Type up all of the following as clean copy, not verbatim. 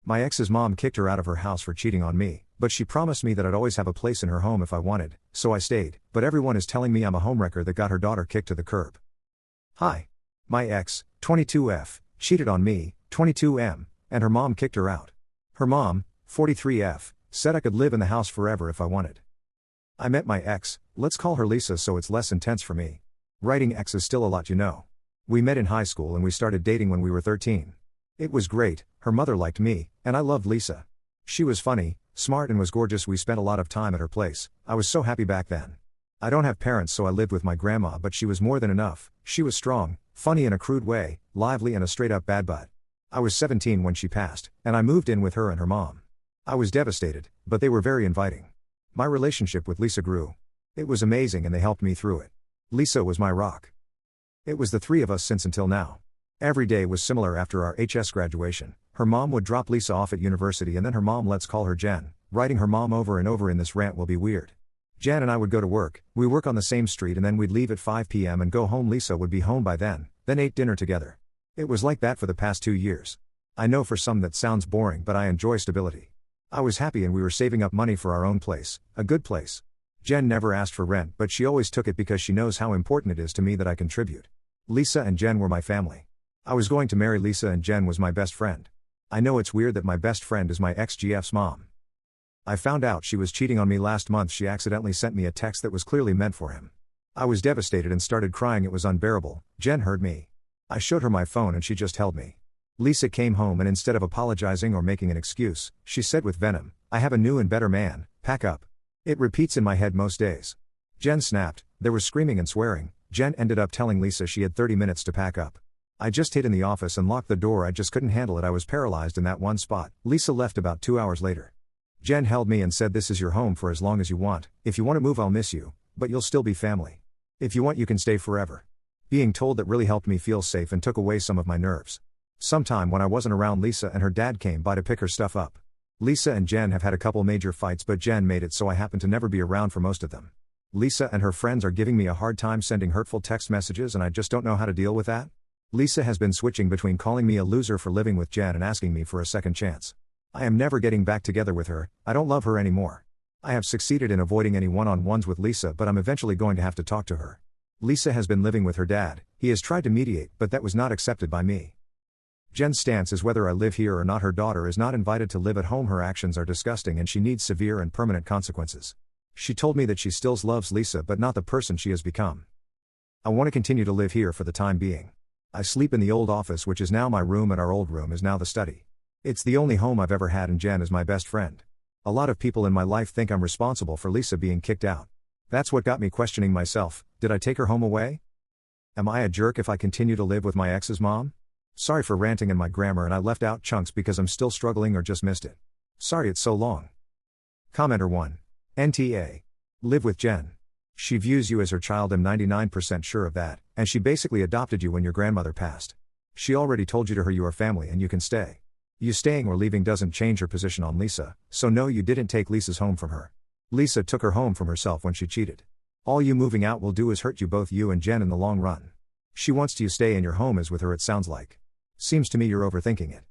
My ex's mom kicked her out of her house for cheating on me, but she promised me that I'd always have a place in her home if I wanted, so I stayed, but everyone is telling me I'm a homewrecker that got her daughter kicked to the curb. Hi. My ex, 22F, cheated on me, 22M, and her mom kicked her out. Her mom, 43F, said I could live in the house forever if I wanted. I met my ex, let's call her Lisa so it's less intense for me. Writing ex is still a lot, you know. We met in high school and we started dating when we were 13. It was great, her mother liked me, and I loved Lisa. She was funny, smart and was gorgeous. We spent a lot of time at her place. I was so happy back then. I don't have parents so I lived with my grandma, but she was more than enough. She was strong, funny in a crude way, lively and a straight up bad butt. I was 17 when she passed, and I moved in with her and her mom. I was devastated, but they were very inviting. My relationship with Lisa grew. It was amazing and they helped me through it. Lisa was my rock. It was the three of us since until now. Every day was similar after our HS graduation. Her mom would drop Lisa off at university and then her mom, let's call her Jen. Writing her mom over and over in this rant will be weird. Jen and I would go to work, we work on the same street and then we'd leave at 5 p.m. and go home. Lisa would be home by then ate dinner together. It was like that for the past 2 years. I know for some that sounds boring, but I enjoy stability. I was happy and we were saving up money for our own place, a good place. Jen never asked for rent, but she always took it because she knows how important it is to me that I contribute. Lisa and Jen were my family. I was going to marry Lisa and Jen was my best friend. I know it's weird that my best friend is my ex-GF's mom. I found out she was cheating on me last month. She accidentally sent me a text that was clearly meant for him. I was devastated and started crying. It was unbearable. Jen heard me. I showed her my phone and she just held me. Lisa came home and instead of apologizing or making an excuse, she said with venom, "I have a new and better man, pack up." It repeats in my head most days. Jen snapped, there was screaming and swearing. Jen ended up telling Lisa she had 30 minutes to pack up. I just hid in the office and locked the door. I just couldn't handle it. I was paralyzed in that one spot. Lisa left about 2 hours later. Jen held me and said, "This is your home for as long as you want. If you want to move, I'll miss you, but you'll still be family. If you want, you can stay forever." Being told that really helped me feel safe and took away some of my nerves. Sometime when I wasn't around, Lisa and her dad came by to pick her stuff up. Lisa and Jen have had a couple major fights, but Jen made it so I happen to never be around for most of them. Lisa and her friends are giving me a hard time sending hurtful text messages and I just don't know how to deal with that. Lisa has been switching between calling me a loser for living with Jen and asking me for a second chance. I am never getting back together with her. I don't love her anymore. I have succeeded in avoiding any one-on-ones with Lisa, but I'm eventually going to have to talk to her. Lisa has been living with her dad. He has tried to mediate, but that was not accepted by me. Jen's stance is whether I live here or not. Her daughter is not invited to live at home. Her actions are disgusting and she needs severe and permanent consequences. She told me that she still loves Lisa but not the person she has become. I want to continue to live here for the time being. I sleep in the old office, which is now my room, and our old room is now the study. It's the only home I've ever had and Jen is my best friend. A lot of people in my life think I'm responsible for Lisa being kicked out. That's what got me questioning myself. Did I take her home away? Am I a jerk if I continue to live with my ex's mom? Sorry for ranting in my grammar and I left out chunks because I'm still struggling or just missed it. Sorry it's so long. Commenter 1. NTA. Live with Jen. She views you as her child. I'm 99% sure of that, and she basically adopted you when your grandmother passed. She already told you are family and you can stay. You staying or leaving doesn't change her position on Lisa, so no, you didn't take Lisa's home from her. Lisa took her home from herself when she cheated. All you moving out will do is hurt you, both you and Jen, in the long run. She wants you to stay in your home as with her, it sounds like. Seems to me you're overthinking it.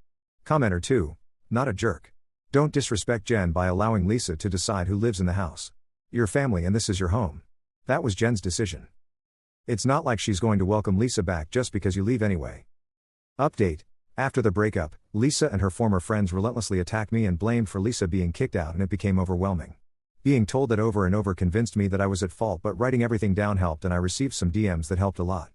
Commenter 2. Not a jerk. Don't disrespect Jen by allowing Lisa to decide who lives in the house. You're family and this is your home. That was Jen's decision. It's not like she's going to welcome Lisa back just because you leave anyway. Update. After the breakup, Lisa and her former friends relentlessly attacked me and blamed for Lisa being kicked out, and it became overwhelming. Being told that over and over convinced me that I was at fault, but writing everything down helped and I received some DMs that helped a lot.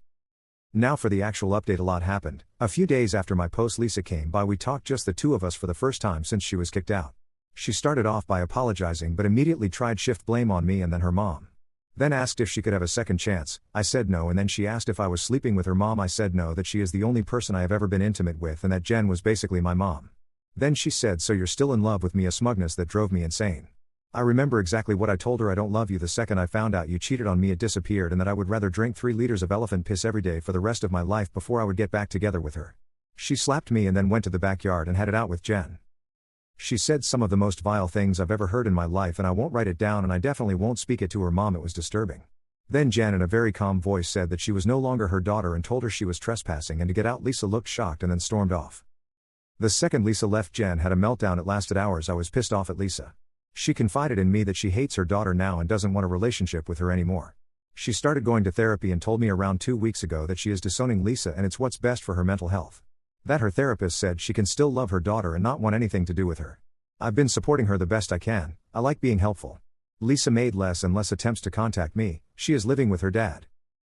Now for the actual update. A lot happened. A few days after my post, Lisa came by. We talked, just the two of us, for the first time since she was kicked out. She started off by apologizing but immediately tried shift blame on me and then her mom. Then asked if she could have a second chance. I said no, and then she asked if I was sleeping with her mom. I said no, that she is the only person I have ever been intimate with and that Jen was basically my mom. Then she said, "So you're still in love with me?" A smugness that drove me insane. I remember exactly what I told her. I don't love you. The second I found out you cheated on me, it disappeared, and that I would rather drink 3 liters of elephant piss every day for the rest of my life before I would get back together with her. She slapped me and then went to the backyard and had it out with Jen. She said some of the most vile things I've ever heard in my life, and I won't write it down and I definitely won't speak it to her mom. It was disturbing. Then Jen, in a very calm voice, said that she was no longer her daughter and told her she was trespassing and to get out. Lisa looked shocked and then stormed off. The second Lisa left, Jen had a meltdown. It lasted hours. I was pissed off at Lisa. She confided in me that she hates her daughter now and doesn't want a relationship with her anymore. She started going to therapy and told me around 2 weeks ago that she is disowning Lisa and it's what's best for her mental health. That her therapist said she can still love her daughter and not want anything to do with her. I've been supporting her the best I can. I like being helpful. Lisa made less and less attempts to contact me. She is living with her dad.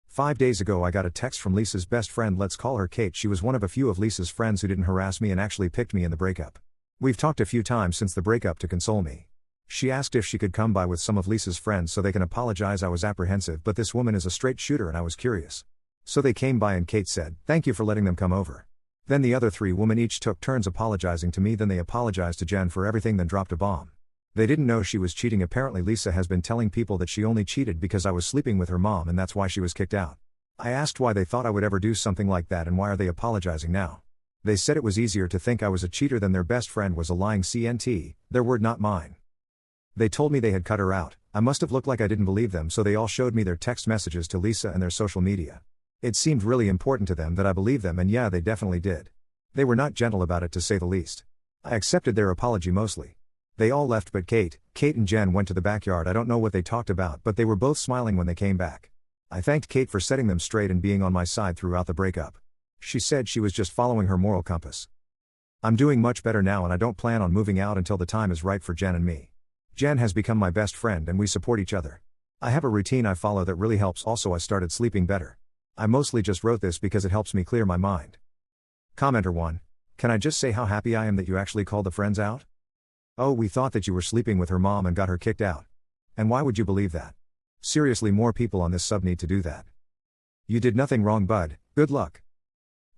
5 days ago I got a text from Lisa's best friend, let's call her Kate. She was one of a few of Lisa's friends who didn't harass me and actually picked me in the breakup. We've talked a few times since the breakup to console me. She asked if she could come by with some of Lisa's friends so they can apologize. I was apprehensive, but this woman is a straight shooter and I was curious. So they came by and Kate said, "Thank you for letting them come over." Then the other 3 women each took turns apologizing to me, then they apologized to Jen for everything, then dropped a bomb. They didn't know she was cheating. Apparently Lisa has been telling people that she only cheated because I was sleeping with her mom and that's why she was kicked out. I asked why they thought I would ever do something like that and why are they apologizing now. They said it was easier to think I was a cheater than their best friend was a lying CNT, their word not mine. They told me they had cut her out. I must have looked like I didn't believe them, so they all showed me their text messages to Lisa and their social media. It seemed really important to them that I believe them, and yeah, they definitely did. They were not gentle about it, to say the least. I accepted their apology mostly. They all left but Kate and Jen went to the backyard. I don't know what they talked about, but they were both smiling when they came back. I thanked Kate for setting them straight and being on my side throughout the breakup. She said she was just following her moral compass. I'm doing much better now and I don't plan on moving out until the time is right for Jen and me. Jen has become my best friend and we support each other. I have a routine I follow that really helps. Also, I started sleeping better. I mostly just wrote this because it helps me clear my mind. Commenter 1. Can I just say how happy I am that you actually called the friends out? Oh, we thought that you were sleeping with her mom and got her kicked out. And why would you believe that? Seriously, more people on this sub need to do that. You did nothing wrong, bud. Good luck.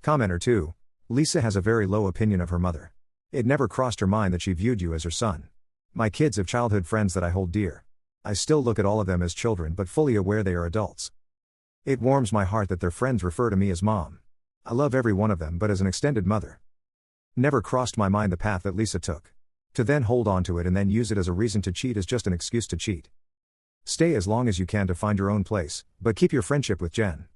Commenter 2. Lisa has a very low opinion of her mother. It never crossed her mind that she viewed you as her son. My kids have childhood friends that I hold dear. I still look at all of them as children but fully aware they are adults. It warms my heart that their friends refer to me as mom. I love every one of them, but as an extended mother. Never crossed my mind the path that Lisa took. To then hold on to it and then use it as a reason to cheat is just an excuse to cheat. Stay as long as you can to find your own place, but keep your friendship with Jen.